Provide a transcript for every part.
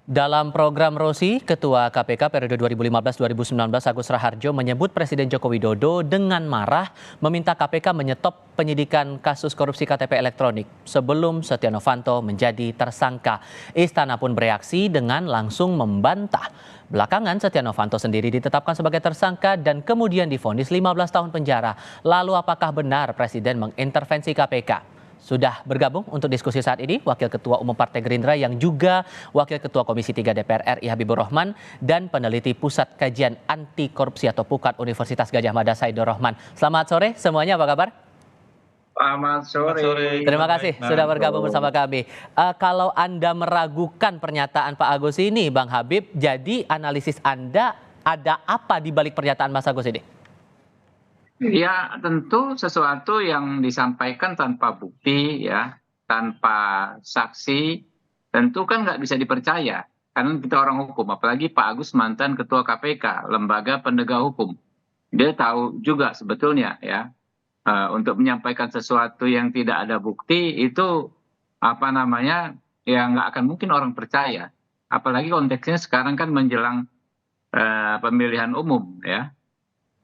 Dalam program Rosi, Ketua KPK periode 2015-2019 Agus Raharjo menyebut Presiden Joko Widodo dengan marah meminta KPK menyetop penyidikan kasus korupsi KTP elektronik sebelum Setia Novanto menjadi tersangka. Istana pun bereaksi dengan langsung membantah. Belakangan Setia Novanto sendiri ditetapkan sebagai tersangka dan kemudian divonis 15 tahun penjara. Lalu apakah benar Presiden mengintervensi KPK? Sudah bergabung untuk diskusi saat ini Wakil Ketua Umum Partai Gerindra yang juga Wakil Ketua Komisi 3 DPR RI Habibur Rahman dan peneliti Pusat Kajian Anti Korupsi atau PUKAD Universitas Gadjah Mada Saidur Rahman. Selamat sore semuanya, apa kabar? Selamat sore. Terima kasih sudah bergabung bersama kami. Kalau Anda meragukan pernyataan Pak Agus ini, Bang Habib, jadi analisis Anda ada apa di balik pernyataan Mas Agus ini? Ya, tentu sesuatu yang disampaikan tanpa bukti, ya, tanpa saksi, tentu kan nggak bisa dipercaya. Karena kita orang hukum, apalagi Pak Agus mantan Ketua KPK, lembaga penegak hukum. Dia tahu juga sebetulnya, ya, untuk menyampaikan sesuatu yang tidak ada bukti itu apa namanya, ya nggak akan mungkin orang percaya. Apalagi konteksnya sekarang kan menjelang pemilihan umum, ya.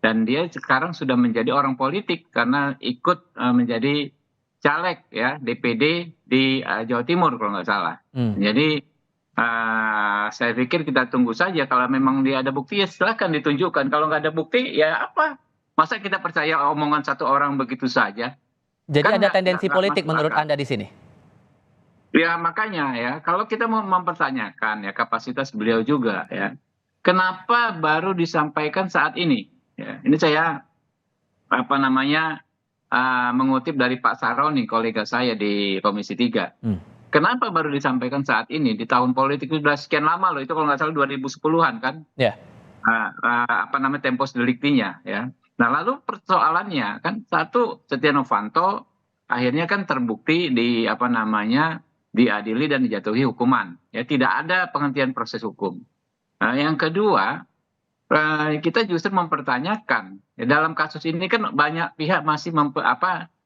Dan dia sekarang sudah menjadi orang politik karena ikut menjadi caleg, ya, DPD di Jawa Timur kalau nggak salah. Jadi saya pikir kita tunggu saja, kalau memang dia ada bukti ya silakan ditunjukkan. Kalau nggak ada bukti ya apa? Masa kita percaya omongan satu orang begitu saja? Jadi Kan ada tendensi nggak politik masuk menurut akal. Anda di sini? Ya makanya, ya, kalau kita mau mempertanyakan ya kapasitas beliau juga, ya, kenapa baru disampaikan saat ini? Ya, ini saya apa namanya mengutip dari Pak Saroni, kolega saya di Komisi 3. Kenapa baru disampaikan saat ini di tahun politik? Itu sudah sekian lama loh, itu kalau nggak salah 2010-an kan, Ya. apa namanya tempus deliktinya, ya. Nah lalu persoalannya kan satu, Setia Novanto akhirnya kan terbukti di apa namanya diadili dan dijatuhi hukuman, ya, tidak ada penghentian proses hukum. Nah, yang kedua, kita justru mempertanyakan, ya, dalam kasus ini kan banyak pihak masih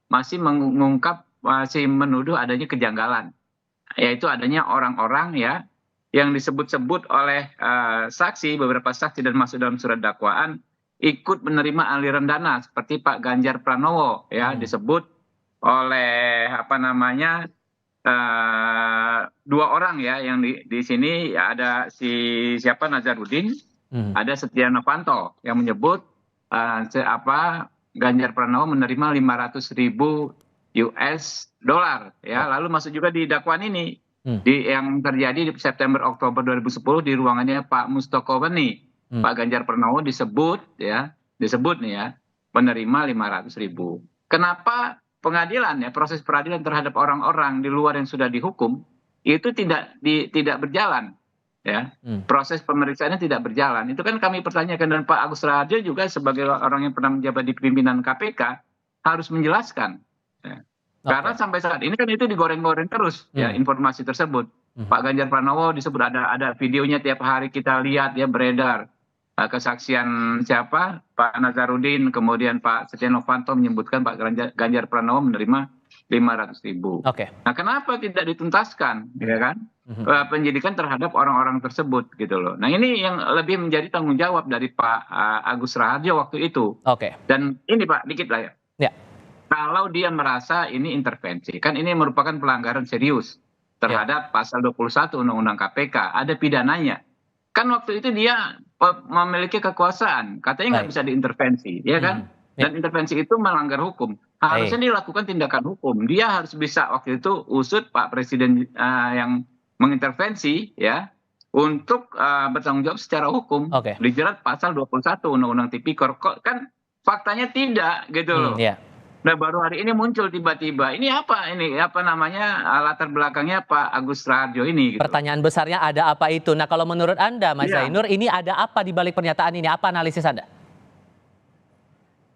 masih mengungkap, masih menuduh adanya kejanggalan, yaitu adanya orang-orang, ya, yang disebut-sebut oleh saksi, beberapa saksi dan masuk dalam surat dakwaan ikut menerima aliran dana seperti Pak Ganjar Pranowo, ya, disebut oleh apa namanya dua orang, ya, yang di sini, ya, ada si siapa Nazarudin, ada Setia Novanto yang menyebut Ganjar Pranowo menerima 500.000 US dollar, ya. Lalu masuk juga di dakwaan ini yang terjadi di September Oktober 2010 di ruangannya Pak Mustoko Weni. Pak Ganjar Pranowo disebut nih, ya, menerima 500.000. Kenapa pengadilan, ya, proses peradilan terhadap orang-orang di luar yang sudah dihukum itu tidak berjalan, ya, proses pemeriksaannya tidak berjalan, itu kan kami pertanyakan. Dan Pak Agus Raharjo juga sebagai orang yang pernah menjabat di pimpinan KPK harus menjelaskan, ya. Karena sampai saat ini kan itu digoreng-goreng terus, ya, informasi tersebut. Pak Ganjar Pranowo disebut ada videonya tiap hari kita lihat, ya, beredar. Kesaksian siapa? Pak Nazarudin, kemudian Pak Setia Novanto menyebutkan Pak Ganjar Pranowo menerima 500.000. Nah, kenapa tidak dituntaskan, ya kan, penyidikan terhadap orang-orang tersebut, gitu loh. Nah, ini yang lebih menjadi tanggung jawab dari Pak Agus Raharjo waktu itu. Dan ini Pak, dikit lah, ya. Kalau dia merasa ini intervensi, kan ini merupakan pelanggaran serius terhadap pasal 21 Undang-Undang KPK, ada pidananya. Kan waktu itu dia memiliki kekuasaan, katanya nggak bisa diintervensi, ya kan? Dan intervensi itu melanggar hukum. Harusnya dilakukan tindakan hukum. Dia harus bisa waktu itu usut Pak Presiden yang mengintervensi, ya, untuk bertanggung jawab secara hukum, dijerat pasal 21 Undang-Undang Tipikor. Kok kan faktanya tidak, gitu loh. Nah, baru hari ini muncul tiba-tiba. Ini apa ini? Apa namanya latar belakangnya Pak Agus Raharjo ini? Gitu. Pertanyaan besarnya ada apa itu? Nah, kalau menurut Anda, Mas Zainur, ini ada apa di balik pernyataan ini? Apa analisis Anda?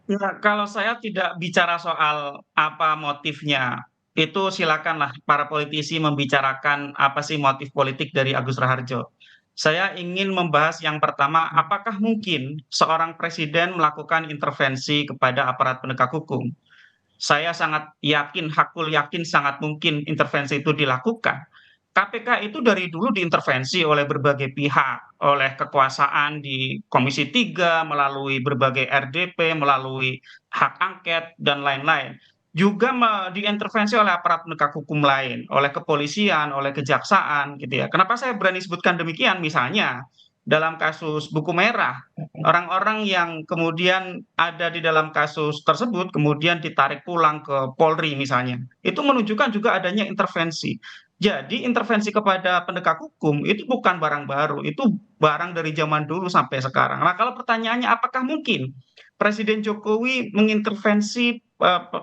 Ya, kalau saya tidak bicara soal apa motifnya, itu silakanlah para politisi membicarakan apa sih motif politik dari Agus Raharjo. Saya ingin membahas yang pertama, apakah mungkin seorang presiden melakukan intervensi kepada aparat penegak hukum? Saya sangat yakin, hakul yakin sangat mungkin intervensi itu dilakukan. KPK itu dari dulu diintervensi oleh berbagai pihak, oleh kekuasaan di Komisi 3, melalui berbagai RDP, melalui hak angket, dan lain-lain. Juga diintervensi oleh aparat penegak hukum lain, oleh kepolisian, oleh kejaksaan, gitu ya. Kenapa saya berani sebutkan demikian? Misalnya, dalam kasus buku merah, orang-orang yang kemudian ada di dalam kasus tersebut, kemudian ditarik pulang ke Polri misalnya, itu menunjukkan juga adanya intervensi. Jadi intervensi kepada penegak hukum itu bukan barang baru, itu barang dari zaman dulu sampai sekarang. Nah, kalau pertanyaannya apakah mungkin Presiden Jokowi mengintervensi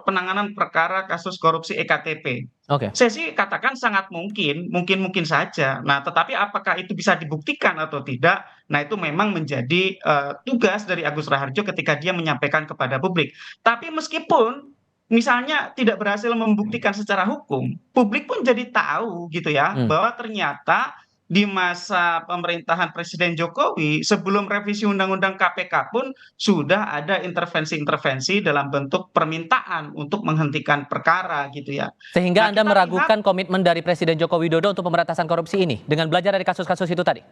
penanganan perkara kasus korupsi EKTP? Oke. Saya sih katakan sangat mungkin, mungkin saja. Nah, tetapi apakah itu bisa dibuktikan atau tidak? Nah, itu memang menjadi tugas dari Agus Raharjo ketika dia menyampaikan kepada publik. Tapi meskipun misalnya tidak berhasil membuktikan secara hukum, publik pun jadi tahu gitu ya, Hmm. bahwa ternyata di masa pemerintahan Presiden Jokowi sebelum revisi Undang-Undang KPK pun sudah ada intervensi-intervensi dalam bentuk permintaan untuk menghentikan perkara gitu ya. Sehingga Nah, Anda kita lihat meragukan komitmen dari Presiden Joko Widodo untuk pemberantasan korupsi ini dengan belajar dari kasus-kasus itu tadi?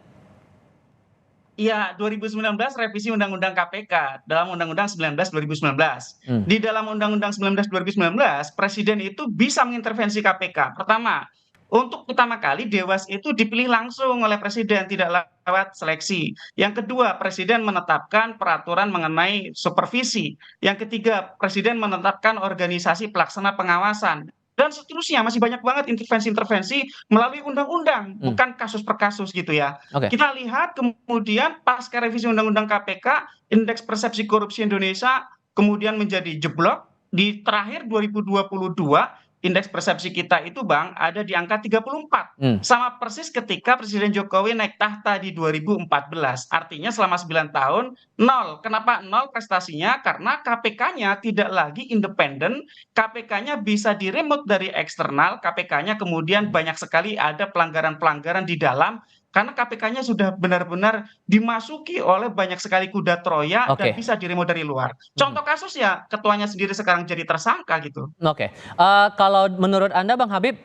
ya 2019 revisi Undang-Undang KPK dalam Undang-Undang 19 2019. Hmm. Di dalam Undang-Undang 19 2019, Presiden itu bisa mengintervensi KPK. Pertama, untuk pertama kali Dewas itu dipilih langsung oleh Presiden, tidak lewat seleksi. Yang kedua, Presiden menetapkan peraturan mengenai supervisi. Yang ketiga, Presiden menetapkan organisasi pelaksana pengawasan. Dan seterusnya, masih banyak banget intervensi-intervensi melalui undang-undang, Hmm. bukan kasus per kasus gitu ya. Oke. Kita lihat kemudian pasca revisi Undang-Undang KPK, indeks persepsi korupsi Indonesia kemudian menjadi jeblok. Di terakhir 2022, indeks persepsi kita itu Bang ada di angka 34. Hmm. Sama persis ketika Presiden Jokowi naik tahta di 2014. Artinya selama 9 tahun nol. Kenapa nol prestasinya? Karena KPK-nya tidak lagi independen, KPK-nya bisa diremote dari eksternal, KPK-nya kemudian banyak sekali ada pelanggaran-pelanggaran di dalam karena KPK-nya sudah benar-benar dimasuki oleh banyak sekali kuda Troya dan Oke. bisa diremote dari luar. Contoh kasus ya ketuanya sendiri sekarang jadi tersangka gitu. Oke. Kalau menurut Anda, Bang Habib,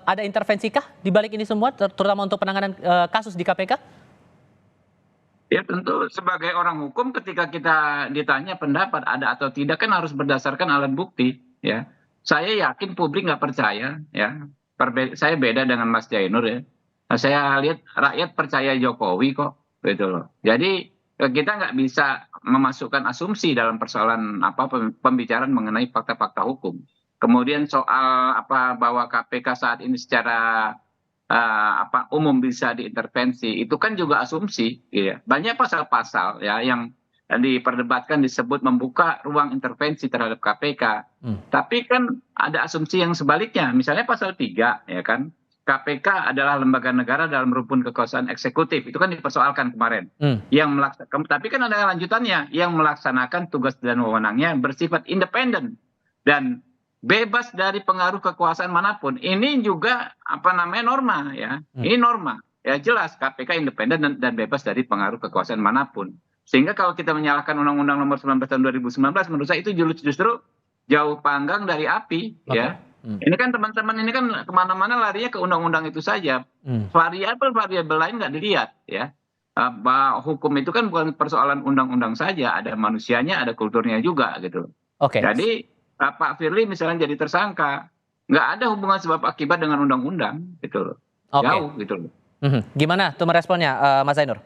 ada intervensikah di balik ini semua, terutama untuk penanganan kasus di KPK? Ya tentu sebagai orang hukum ketika kita ditanya pendapat ada atau tidak kan harus berdasarkan alat bukti ya. Saya yakin publik nggak percaya ya. Saya beda dengan Mas Jainur ya. Nah, saya lihat rakyat percaya Jokowi kok gitu loh. Jadi kita nggak bisa memasukkan asumsi dalam persoalan apa pembicaraan mengenai fakta-fakta hukum. Kemudian soal apa bahwa KPK saat ini secara umum bisa diintervensi itu kan juga asumsi ya. Banyak pasal-pasal ya yang diperdebatkan disebut membuka ruang intervensi terhadap KPK. Tapi kan ada asumsi yang sebaliknya. Misalnya pasal 3 ya kan. KPK adalah lembaga negara dalam rumpun kekuasaan eksekutif. Itu kan dipersoalkan kemarin. Tapi kan ada lanjutannya yang melaksanakan tugas dan wewenangnya bersifat independen dan bebas dari pengaruh kekuasaan manapun. Ini juga norma ya. Ini norma. Ya jelas KPK independen dan bebas dari pengaruh kekuasaan manapun. Sehingga kalau kita menyalahkan Undang-Undang Nomor 19 tahun 2019 menurut saya itu justru jauh panggang dari api ya. Ini kan teman-teman ini kan kemana-mana larinya ke undang-undang itu saja. Variabel lain nggak dilihat ya. Hukum itu kan bukan persoalan undang-undang saja, ada manusianya, ada kulturnya juga gitu. Oke. Jadi Pak Firly misalnya jadi tersangka, nggak ada hubungan sebab akibat dengan undang-undang gitu loh. Jauh gitu loh. Gimana tuh meresponnya, Mas Zainur?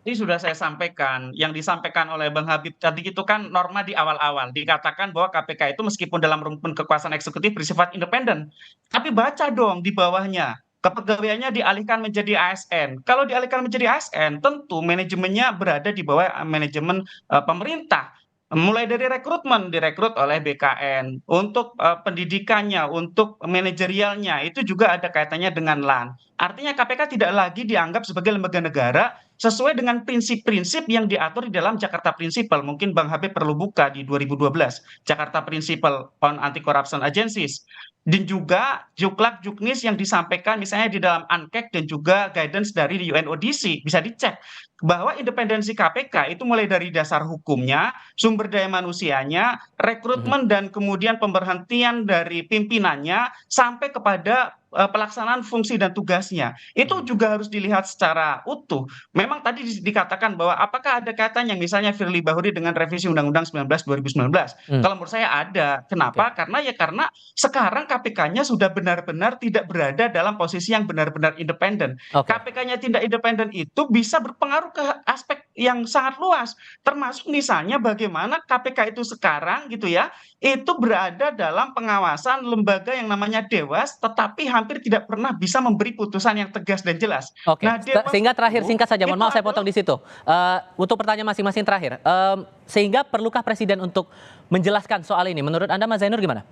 Ini sudah saya sampaikan, yang disampaikan oleh Bang Habib tadi itu kan norma di awal-awal. Dikatakan bahwa KPK itu meskipun dalam rumpun kekuasaan eksekutif bersifat independen. Tapi baca dong di bawahnya, kepegawaiannya dialihkan menjadi ASN. Kalau dialihkan menjadi ASN, tentu manajemennya berada di bawah manajemen pemerintah. Mulai dari rekrutmen, direkrut oleh BKN. Untuk pendidikannya, untuk manajerialnya, itu juga ada kaitannya dengan LAN. Artinya KPK tidak lagi dianggap sebagai lembaga negara sesuai dengan prinsip-prinsip yang diatur di dalam Jakarta Principle. Mungkin Bang Habib perlu buka di 2012, Jakarta Principle on Anti-Corruption Agencies. dan juga juklak-juknis yang disampaikan misalnya di dalam ANKEK dan juga guidance dari UNODC. Bisa dicek bahwa independensi KPK itu mulai dari dasar hukumnya, sumber daya manusianya, rekrutmen dan kemudian pemberhentian dari pimpinannya, sampai kepada pelaksanaan fungsi dan tugasnya. Itu juga harus dilihat secara utuh. Memang tadi dikatakan bahwa apakah ada kaitannya misalnya Firly Bahuri dengan revisi Undang-Undang 19 2019? Kalau menurut saya ada. Kenapa? Karena sekarang KPK-nya sudah benar-benar tidak berada dalam posisi yang benar-benar independen. Oke. KPK-nya tidak independen itu bisa berpengaruh ke aspek yang sangat luas, termasuk misalnya bagaimana KPK itu sekarang gitu ya, itu berada dalam pengawasan lembaga yang namanya Dewas, tetapi hampir tidak pernah bisa memberi putusan yang tegas dan jelas. Oke, Nah, Dewas sehingga terakhir singkat saja, mohon itu maaf saya adalah potong di situ. Untuk pertanyaan masing-masing terakhir, sehingga perlukah Presiden untuk menjelaskan soal ini? Menurut Anda, Mas Zainur gimana?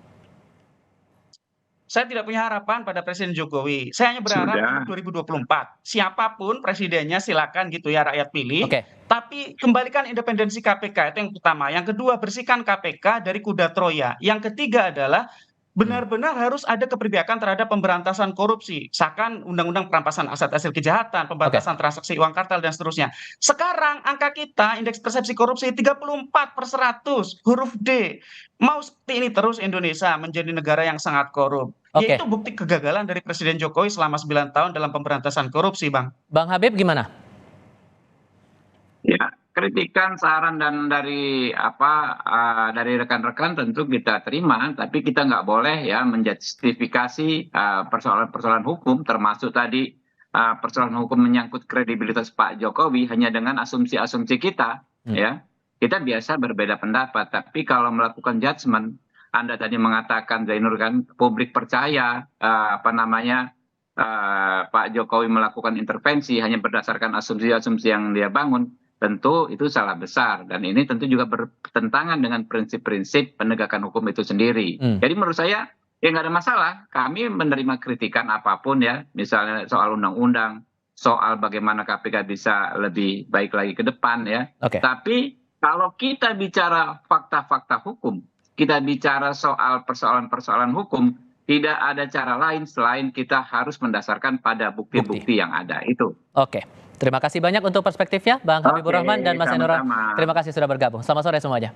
Saya tidak punya harapan pada Presiden Jokowi. Saya hanya berharap Sudah. untuk 2024. Siapapun presidennya silakan gitu ya rakyat pilih. Oke. Tapi kembalikan independensi KPK itu yang pertama. Yang kedua bersihkan KPK dari kuda Troya. Yang ketiga adalah benar-benar harus ada keberpihakan terhadap pemberantasan korupsi. Misalkan Undang-Undang Perampasan Aset Hasil Kejahatan, pembatasan transaksi uang kartel dan seterusnya. Sekarang angka kita indeks persepsi korupsi 34/100 huruf D. Mau seperti ini terus Indonesia menjadi negara yang sangat korup. Oke. Yaitu bukti kegagalan dari Presiden Jokowi selama 9 tahun dalam pemberantasan korupsi, Bang. Bang Habib gimana? Ya, kritikan, saran dan dari dari rekan-rekan tentu kita terima, tapi kita nggak boleh ya menjustifikasi persoalan-persoalan hukum, termasuk tadi persoalan hukum menyangkut kredibilitas Pak Jokowi hanya dengan asumsi-asumsi kita, ya. Kita biasa berbeda pendapat, tapi kalau melakukan judgement, Anda tadi mengatakan Zainur kan publik percaya Pak Jokowi melakukan intervensi hanya berdasarkan asumsi-asumsi yang dia bangun. Tentu itu salah besar dan ini tentu juga bertentangan dengan prinsip-prinsip penegakan hukum itu sendiri. Jadi menurut saya ya nggak ada masalah. Kami menerima kritikan apapun ya, misalnya soal undang-undang, soal bagaimana KPK bisa lebih baik lagi ke depan ya. Oke. Tapi kalau kita bicara fakta-fakta hukum, kita bicara soal persoalan-persoalan hukum, tidak ada cara lain selain kita harus mendasarkan pada bukti-bukti yang ada itu. Oke. Terima kasih banyak untuk perspektifnya, Bang Habibur Rahman dan Mas Zainur. Sama-sama. Terima kasih sudah bergabung. Selamat sore semuanya.